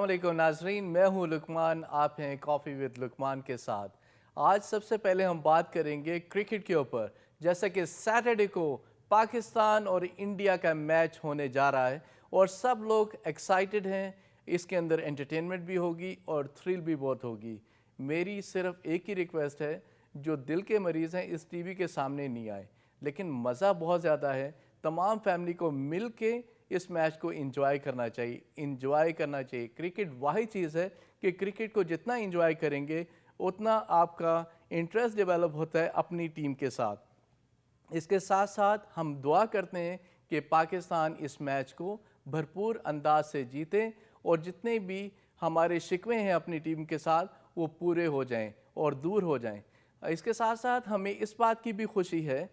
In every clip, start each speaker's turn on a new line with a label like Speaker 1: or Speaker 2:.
Speaker 1: अस्सलाम नाजरीन, मैं हूं लुकमान, आप हैं कॉफ़ी विद लुकमान के साथ। आज सबसे पहले हम बात करेंगे क्रिकेट के ऊपर। जैसा कि सैटरडे को पाकिस्तान और इंडिया का मैच होने जा रहा है और सब लोग एक्साइटेड हैं। इसके अंदर एंटरटेनमेंट भी होगी और थ्रिल भी बहुत होगी। मेरी सिर्फ एक ही रिक्वेस्ट है, जो दिल के मरीज़ हैं इस टीवी के सामने नहीं आए, लेकिन मज़ा बहुत ज़्यादा है। तमाम फैमिली को मिल के इस मैच को इंजॉय करना चाहिए। क्रिकेट वाही चीज़ है कि क्रिकेट को जितना इंजॉय करेंगे उतना आपका इंटरेस्ट डेवलप होता है अपनी टीम के साथ। इसके साथ साथ हम दुआ करते हैं कि पाकिस्तान इस मैच को भरपूर अंदाज से जीते और जितने भी हमारे शिकवे हैं अपनी टीम के साथ वो पूरे हो जाएं और दूर हो जाएं। इसके साथ साथ हमें इस बात की भी खुशी है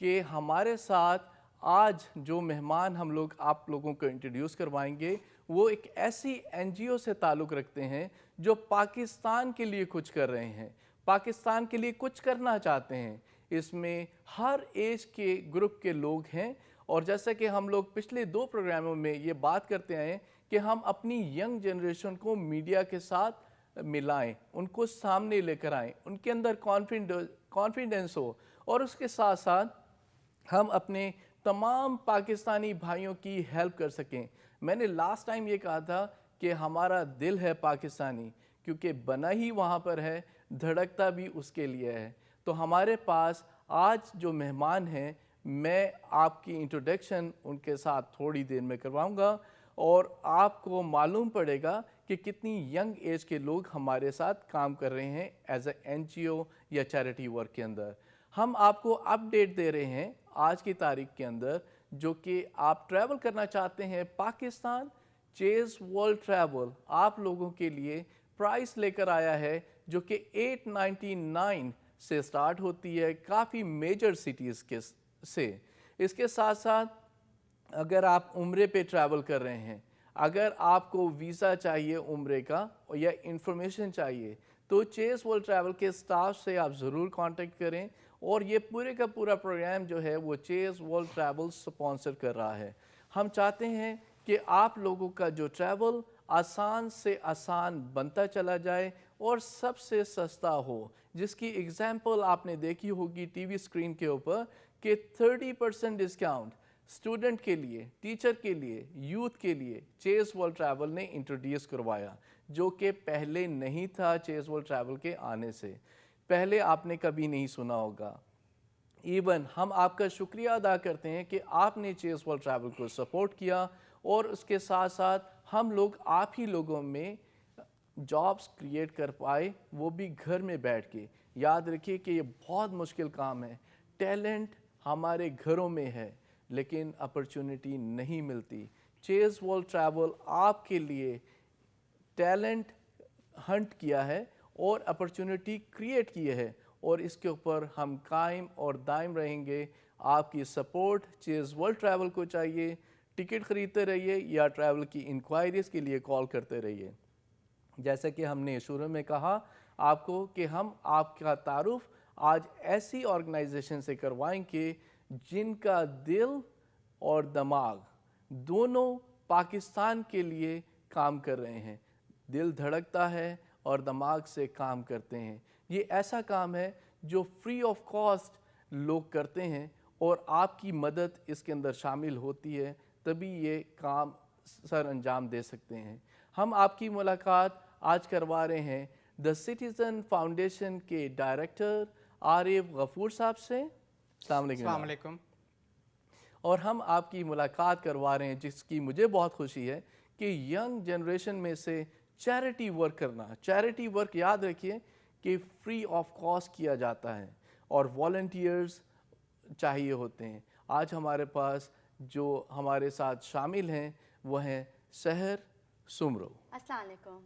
Speaker 1: कि हमारे साथ आज जो मेहमान हम लोग आप लोगों को इंट्रोड्यूस करवाएंगे वो एक ऐसी एनजीओ से ताल्लुक़ रखते हैं जो पाकिस्तान के लिए कुछ कर रहे हैं, पाकिस्तान के लिए कुछ करना चाहते हैं। इसमें हर एज के ग्रुप के लोग हैं और जैसा कि हम लोग पिछले 2 प्रोग्रामों में ये बात करते आए हैं कि हम अपनी यंग जनरेशन को मीडिया के साथ मिलाएं, उनको सामने लेकर आएं, उनके अंदर कॉन्फिडेंस हो और उसके साथ साथ हम अपने तमाम पाकिस्तानी भाइयों की हेल्प कर सकें। मैंने लास्ट टाइम ये कहा था कि हमारा दिल है पाकिस्तानी, क्योंकि बना ही वहाँ पर है, धड़कता भी उसके लिए है। तो हमारे पास आज जो मेहमान हैं, मैं आपकी इंट्रोडक्शन उनके साथ थोड़ी देर में करवाऊँगा और आपको मालूम पड़ेगा कि कितनी यंग एज के लोग हमारे साथ काम कर रहे हैं एज ए एनजीओ या चैरिटी वर्क के अंदर। हम आपको अपडेट दे रहे हैं आज की तारीख के अंदर, जो कि आप ट्रैवल करना चाहते हैं पाकिस्तान, चेज़ वर्ल्ड ट्रैवल आप लोगों के लिए प्राइस लेकर आया है जो कि 899 से स्टार्ट होती है, काफ़ी मेजर सिटीज़ के से। इसके साथ साथ अगर आप उम्रे पे ट्रैवल कर रहे हैं, अगर आपको वीज़ा चाहिए उम्रे का या इंफॉर्मेशन चाहिए, तो चेज़ वर्ल्ड ट्रैवल के स्टाफ से आप ज़रूर कांटेक्ट करें। और ये पूरे का पूरा प्रोग्राम जो है वो चेज़ वर्ल्ड ट्रैवल स्पॉन्सर कर रहा है। हम चाहते हैं कि आप लोगों का जो ट्रैवल आसान से आसान बनता चला जाए और सबसे सस्ता हो, जिसकी एग्जांपल आपने देखी होगी टीवी स्क्रीन के ऊपर कि 30% डिस्काउंट स्टूडेंट के लिए, टीचर के लिए, यूथ के लिए चेज़ वर्ल्ड ट्रैवल ने इंट्रोड्यूस करवाया, जो कि पहले नहीं था। चेज़ वर्ल्ड ट्रैवल के आने से पहले आपने कभी नहीं सुना होगा। इवन हम आपका शुक्रिया अदा करते हैं कि आपने चेज़ वर्ल्ड ट्रैवल को सपोर्ट किया और उसके साथ साथ हम लोग आप ही लोगों में जॉब्स क्रिएट कर पाए, वो भी घर में बैठ के। याद रखिए कि ये बहुत मुश्किल काम है। टैलेंट हमारे घरों में है लेकिन अपॉर्चुनिटी नहीं मिलती। चेज़ वर्ल्ड ट्रैवल आपके लिए टैलेंट हंट किया है और अपॉर्चुनिटी क्रिएट की है और इसके ऊपर हम कायम और दायम रहेंगे। आपकी सपोर्ट चेज़ वर्ल्ड ट्रैवल को चाहिए। टिकट ख़रीदते रहिए या ट्रैवल की इंक्वायरीज़ के लिए कॉल करते रहिए। जैसे कि हमने शुरू में कहा आपको कि हम आपका तारुफ आज ऐसी ऑर्गेनाइजेशन से करवाएंगे जिनका दिल और दिमाग दोनों पाकिस्तान के लिए काम कर रहे हैं। दिल धड़कता है और दिमाग से काम करते हैं। ये ऐसा काम है जो फ्री ऑफ कॉस्ट लोग करते हैं और आपकी मदद इसके अंदर शामिल होती है, तभी ये काम सर अंजाम दे सकते हैं। हम आपकी मुलाकात आज करवा रहे हैं द सिटीज़न फाउंडेशन के डायरेक्टर आरिफ गफूर साहब से। अस्सलाम वालेकुम। और हम आपकी मुलाकात करवा रहे हैं जिसकी मुझे बहुत खुशी है कि यंग जनरेशन में से चैरिटी वर्क करना। चैरिटी वर्क याद रखिए कि फ्री ऑफ कॉस्ट किया जाता है और वॉलंटियर्स चाहिए होते हैं। आज हमारे पास जो हमारे साथ शामिल हैं वो हैं सहर सुमरो।
Speaker 2: अस्सलाम वालेकुम।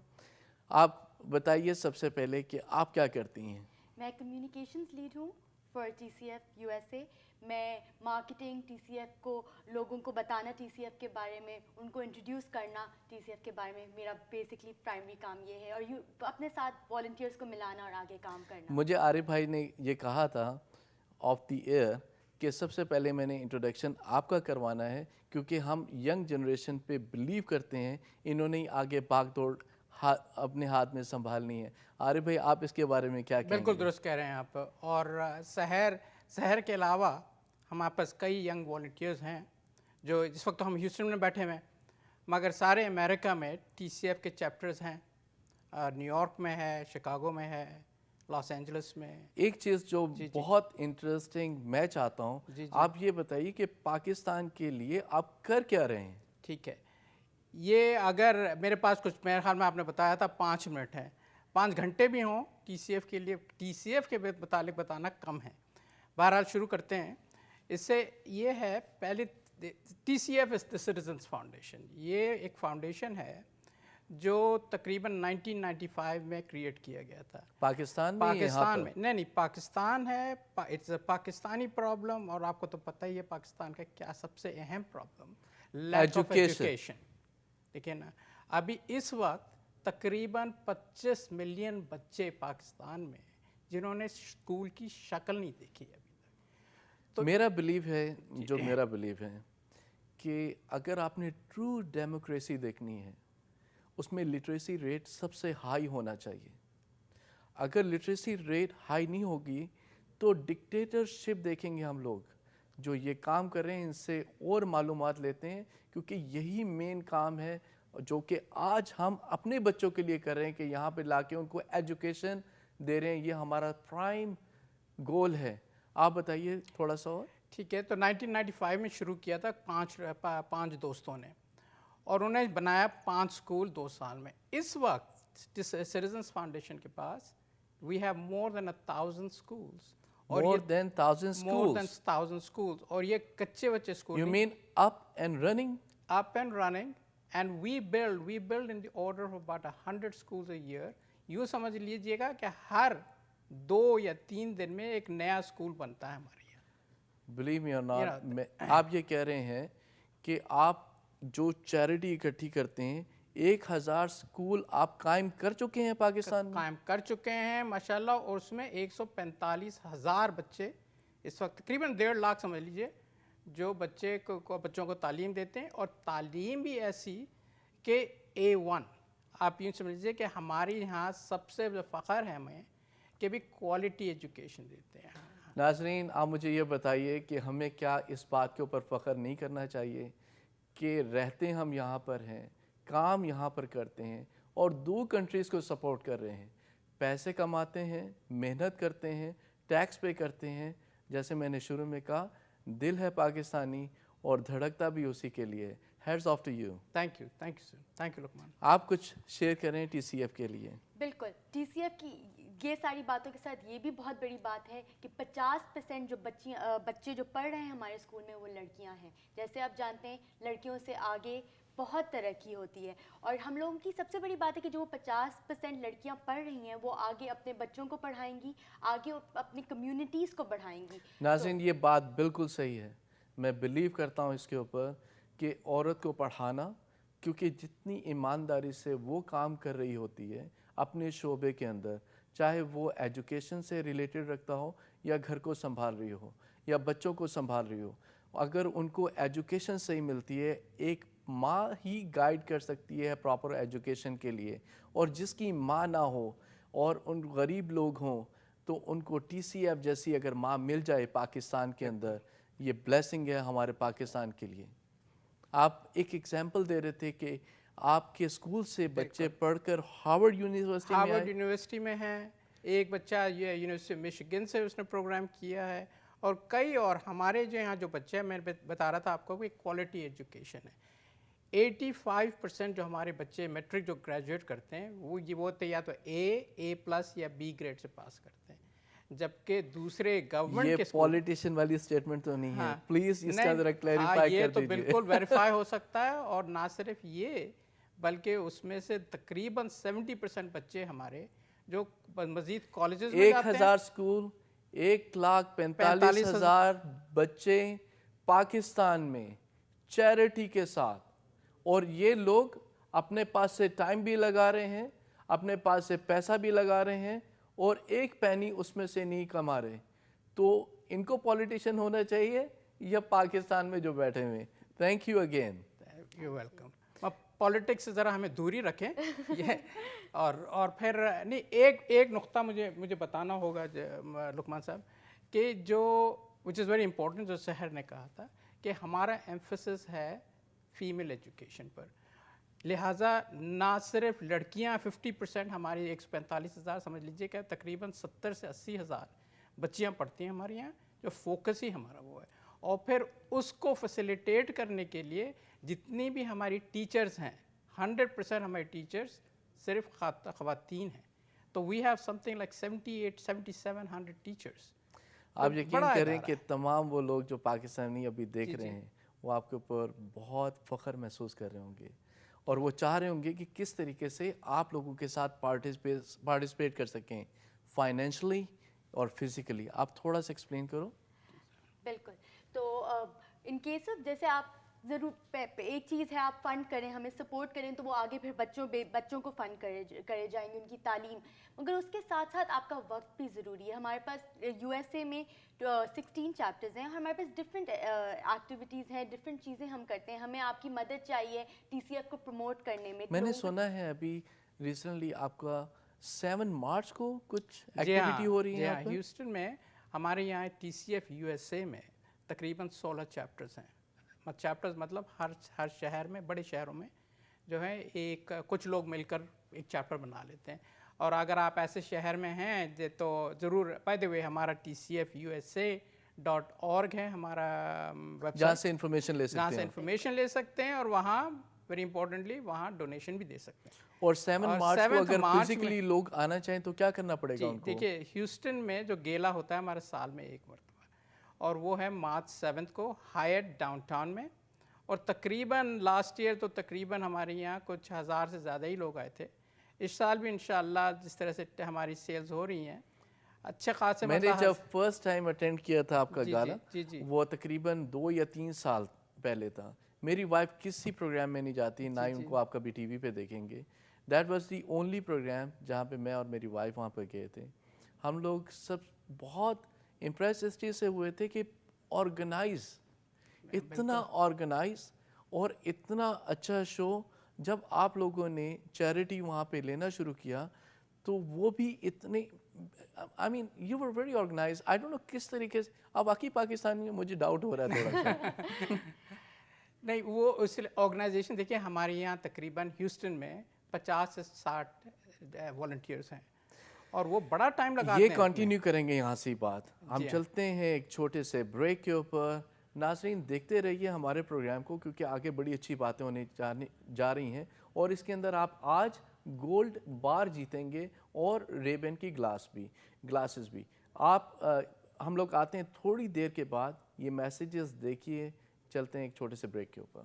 Speaker 1: आप बताइए सबसे पहले कि आप क्या करती हैं?
Speaker 2: मैं कम्युनिकेशंस लीड हूँ फॉर TCF USA। मैं मार्केटिंग TCF को लोगों को बताना, TCF के बारे में उनको इंट्रोड्यूस करना, TCF के बारे में मेरा बेसिकली प्राइमरी काम ये है और अपने साथ वॉलंटियर्स को मिलाना और आगे काम करना।
Speaker 1: मुझे आरिफ भाई ने ये कहा था ऑफ द एयर कि सबसे पहले मैंने इंट्रोडक्शन आपका करवाना है क्योंकि हम यंग जनरेशन पे बिलीव करते हैं। इन्होंने ही आगे भाग दौड़ اپنے ہاتھ میں سنبھالنی ہے. عارف بھائی آپ اس کے بارے میں کیا کہیں گے؟
Speaker 3: بالکل درست کہہ رہے ہیں آپ. اور شہر کے علاوہ ہمارے پاس کئی ینگ والنٹیئرز ہیں جو اس وقت ہم ہیوسٹن میں بیٹھے ہوئے ہیں، مگر سارے امریکہ میں ٹی سی ایف کے چیپٹرز ہیں. نیو یارک میں ہے، شکاگو میں ہے، لاس اینجلس میں.
Speaker 1: ایک چیز جو بہت انٹرسٹنگ میں چاہتا ہوں، آپ یہ بتائیے کہ پاکستان کے لیے آپ کر کیا رہے ہیں؟
Speaker 3: ٹھیک ہے، یہ اگر میرے پاس کچھ، میرے خیال میں آپ نے بتایا تھا 5 منٹ ہے، 5 گھنٹے بھی ہوں ٹی سی ایف کے لیے، ٹی سی ایف کے متعلق بتانا کم ہے. بہرحال شروع کرتے ہیں. اس سے یہ ہے، پہلے T C F is the citizens foundation. یہ ایک فاؤنڈیشن ہے جو تقریباً 1995 میں کریٹ کیا گیا تھا.
Speaker 1: پاکستان میں؟
Speaker 3: پاکستان میں نہیں، پاکستان ہے. اٹس اے پاکستانی پرابلم، اور آپ کو تو پتہ ہی ہے پاکستان کا کیا سب سے اہم پرابلم، لیک آف ایجوکیشن. دیکھیں نا، ابھی اس وقت تقریباً 25 ملین بچے پاکستان میں جنہوں نے اسکول کی شکل نہیں دیکھی ابھی تک.
Speaker 1: میرا بلیو ہے، جو میرا بلیو ہے کہ اگر آپ نے ٹرو ڈیموکریسی دیکھنی ہے، اس میں لٹریسی ریٹ سب سے ہائی ہونا چاہیے. اگر لٹریسی ریٹ ہائی نہیں ہوگی تو ڈکٹیٹرشپ دیکھیں گے ہم لوگ. جو یہ کام کر رہے ہیں ان سے اور معلومات لیتے ہیں، کیونکہ یہی مین کام ہے جو کہ آج ہم اپنے بچوں کے لیے کر رہے ہیں کہ یہاں پہ لا کے ان کو ایجوکیشن دے رہے ہیں. یہ ہمارا پرائم گول ہے. آپ بتائیے تھوڑا سا اور.
Speaker 3: ٹھیک ہے، تو 1995 میں شروع کیا تھا 5 دوستوں نے، اور انہوں نے بنایا 5 اسکول 2 سال میں. اس وقت سٹیزنس فاؤنڈیشن کے پاس we have more than 1000 schools.
Speaker 1: More than 1000 schools.
Speaker 3: More than 1000 schools. اور یہ کچے بچے school.
Speaker 1: You mean up and running?
Speaker 3: Up and running, and we build in the order of about 100 schools a year. یوں سمجھ لیجئے گا کہ ہر 2 یا 3 دن میں ایک نیا اسکول بنتا ہے ہمارے یہاں.
Speaker 1: Believe me or not, آپ یہ کہہ رہے ہیں کہ آپ جو چیریٹی اکٹھی کرتے ہیں 1000 اسکول آپ قائم کر چکے ہیں پاکستان میں؟
Speaker 3: قائم کر چکے ہیں ماشاءاللہ، اور اس میں 145,000 بچے اس وقت تقریباً 1.5 لاکھ سمجھ لیجئے جو بچوں کو تعلیم دیتے ہیں. اور تعلیم بھی ایسی کہ A1. آپ یوں سمجھ لیجئے کہ ہمارے یہاں سب سے فخر ہے ہمیں کہ بھی کوالٹی ایجوکیشن دیتے ہیں.
Speaker 1: ناظرین، آپ مجھے یہ بتائیے کہ ہمیں کیا اس بات کے اوپر فخر نہیں کرنا چاہیے کہ رہتے ہم یہاں پر ہیں، کام یہاں پر کرتے ہیں اور 2 کنٹریز کو سپورٹ کر رہے ہیں، پیسے کماتے ہیں، محنت کرتے ہیں، ٹیکس پے کرتے ہیں. جیسے میں نے شروع میں کہا، دل ہے پاکستانی اور دھڑکتا بھی اسی کے لیے. Heads off to you.
Speaker 3: Thank you sir, thank you Luqman.
Speaker 1: آپ کچھ شیئر کریں ٹی سی ایف کے لیے.
Speaker 2: بالکل، ٹی سی ایف کی یہ ساری باتوں کے ساتھ یہ بھی بہت بڑی بات ہے کہ 50% جو بچے جو پڑھ رہے ہیں ہمارے اسکول میں وہ لڑکیاں ہیں. جیسے آپ جانتے ہیں لڑکیوں سے آگے بہت ترقی ہوتی ہے، اور ہم لوگوں کی سب سے بڑی بات ہے کہ جو 50% لڑکیاں پڑھ رہی ہیں وہ آگے اپنے بچوں کو پڑھائیں گی، آگے اپنی کمیونٹیز کو بڑھائیں گی.
Speaker 1: ناظرین، یہ بات بالکل صحیح ہے. میں بلیو کرتا ہوں اس کے اوپر کہ عورت کو پڑھانا، کیونکہ جتنی ایمانداری سے وہ کام کر رہی ہوتی ہے اپنے شعبے کے اندر، چاہے وہ ایجوکیشن سے ریلیٹڈ رکھتا ہو یا گھر کو سنبھال رہی ہو یا بچوں کو سنبھال رہی ہو، اگر ان کو ایجوکیشن صحیح ملتی ہے، ایک ماں ہی گائیڈ کر سکتی ہے پراپر ایجوکیشن کے لیے. اور جس کی ماں نہ ہو اور ان غریب لوگ ہوں تو ان کو ٹی سی ایف جیسی اگر ماں مل جائے پاکستان کے اندر، یہ بلیسنگ ہے ہمارے پاکستان کے لیے. آپ ایک ایگزامپل دے رہے تھے کہ آپ کے اسکول سے بچے پڑھ کر ہارورڈ یونیورسٹی میں آئے.
Speaker 3: ہارورڈ یونیورسٹی میں ہیں. ایک بچہ یہ یونیورسٹی مشیگن سے اس نے پروگرام کیا ہے، اور کئی اور ہمارے جو یہاں جو بچے ہیں، میں بتا رہا تھا آپ کو کہ کوالٹی ایجوکیشن ہے. 85% جو ہمارے بچے میٹرک جو گریجویٹ کرتے ہیں وہ ہوتے یا تو A+ یا B گریڈ سے پاس کرتے ہیں، جبکہ دوسرے گورنمنٹ
Speaker 1: یہ
Speaker 3: کے
Speaker 1: پولیٹیشین والی اسٹیٹمنٹ تو نہیں ہے، پلیز اس کا ذرا کلیریفائی کر دیجیے.
Speaker 3: یہ تو بالکل ویریفائی ہو سکتا ہے. اور نہ صرف یہ بلکہ اس میں سے تقریباً 70% بچے ہمارے جو مزید کالجز میں جاتے ہیں.
Speaker 1: 1000 اسکول، 1,45,000 بچے پاکستان میں چیریٹی کے ساتھ، اور یہ لوگ اپنے پاس سے ٹائم بھی لگا رہے ہیں، اپنے پاس سے پیسہ بھی لگا رہے ہیں، اور ایک پینی اس میں سے نہیں کما رہے. تو ان کو پولیٹیشین ہونا چاہیے یا پاکستان میں جو بیٹھے ہوئے. Thank you again.
Speaker 3: You welcome. Politics से ज़रा हमें दूरी रखें ये और फिर नहीं एक नुक्ता मुझे बताना होगा लुकमान साहब कि जो विच इज़ वेरी इंपॉर्टेंट जो शहर ने कहा था कि हमारा एम्फेसिस है फीमेल एजुकेशन पर, लिहाजा ना सिर्फ लड़कियां 50% हमारी 145,000 समझ लीजिए कि तकरीबन 70 से 80,000 बच्चियां पढ़ती हैं हमारे यहाँ, जो फोकस ही हमारा वो है। और फिर उसको फैसिलिटेट करने के लिए जितनी भी हमारी टीचर्स हैं 100% हमारे टीचर्स सिर्फ खवातीन हैं, तो we have something like 78-7700 teachers.
Speaker 1: आप यकीन करें कि तमाम वो लोग जो पाकिस्तानी अभी देख रहे हैं वो आपके ऊपर बहुत फ़ख्र महसूस कर रहे होंगे और वो चाह रहे होंगे कि किस तरीके से आप लोगों के साथ पार्टिसिपेट कर सकें फाइनेंशियली और फिज़िकली। आप थोड़ा सा एक्सप्लेन करो।
Speaker 2: बिल्कुल, तो इन केस ऑफ जैसे आप ज़रूर एक चीज़ है आप फ़ंड करें, हमें सपोर्ट करें तो वो आगे फिर बच्चों को फ़ंड करे जाएंगे, उनकी तालीम, मगर उसके साथ साथ आपका वक्त भी ज़रूरी है। हमारे पास यूएसए में 16 चैप्टर्स हैं, हमारे पास डिफरेंट एक्टिविटीज़ हैं, डिफरेंट चीज़ें हम करते हैं, हमें आपकी मदद चाहिए टीसीएफ को प्रमोट करने में।
Speaker 1: मैंने सुना है अभी रिसेंटली आपका 7 मार्च को कुछ एक्टिविटी हो रही है यहाँ पे?
Speaker 3: ह्यूस्टन में हमारे यहाँ टीसीएफ यूएसए में तकरीबन 16 चैप्टर्स हैं। चैप्टर्स मतलब हर शहर में, बड़े शहरों में जो है एक कुछ लोग मिलकर एक चैप्टर बना लेते हैं। और अगर आप ऐसे शहर में हैं तो ज़रूर, बाय द वे हमारा tcfusa.org है हमारा वेबसाइट,
Speaker 1: जहाँ से इन्फॉर्मेशन ले सकते
Speaker 3: जहाँ से
Speaker 1: हैं
Speaker 3: इन्फॉर्मेशन ले सकते हैं और वहाँ वेरी इंपॉर्टेंटली वहाँ डोनेशन भी दे सकते हैं।
Speaker 1: और 7 मार्च को
Speaker 3: 7
Speaker 1: अगर
Speaker 3: मार्च
Speaker 1: फिजिकली लोग आना चाहें तो क्या करना पड़ेगा उनको?
Speaker 3: देखिए ह्यूस्टन में जो गेला होता है हमारे साल में एक मरतबा, और वो है मार्च 7 को हायट डाउनटाउन में, और तकरीबन लास्ट ईयर तो तकरीबन हमारे यहाँ कुछ 1000 से ज़्यादा ही लोग आए थे। इस साल भी इंशाअल्लाह जिस तरह से हमारी सेल्स हो रही हैं अच्छे खासे।
Speaker 1: मैंने जब फर्स्ट टाइम अटेंड किया था आपका गाला,
Speaker 3: वो
Speaker 1: तकरीबन 2 या 3 साल पहले था। मेरी वाइफ किसी प्रोग्राम में नहीं जाती, ना ही उनको आप कभी टीवी पे देखेंगे। That was the only programme जहाँ पे मैं और मेरी वाइफ वहाँ पर गए थे। हम लोग सब बहुत इम्प्रेस इस चीज़ से हुए थे कि ऑर्गेनाइज, इतना ऑर्गेनाइज और इतना अच्छा शो। जब आप लोगों ने चैरिटी वहाँ पे लेना शुरू किया तो वो भी इतने, I mean you were very organise. I don't know किस तरीके से, अब बाकी पाकिस्तानी में मुझे डाउट हो रहा है थोड़ा सा।
Speaker 3: नहीं, वो उस ऑर्गेनाइजेशन देखिए हमारे यहाँ तकरीबन ह्यूस्टन में 50 से 60 वॉलंटियर्स हैं और वो बड़ा टाइम लगाते हैं।
Speaker 1: ये कंटिन्यू करेंगे यहाँ से बात। हम चलते हैं एक छोटे से ब्रेक के ऊपर। नाज़रीन देखते रहिए हमारे प्रोग्राम को, क्योंकि आगे बड़ी अच्छी बातें होने जा रही हैं और इसके अंदर आप आज गोल्ड बार जीतेंगे और रेबन की ग्लासेस भी। हम लोग आते हैं थोड़ी देर के बाद। ये मैसेजेस देखिए, चलते हैं एक छोटे से ब्रेक के ऊपर।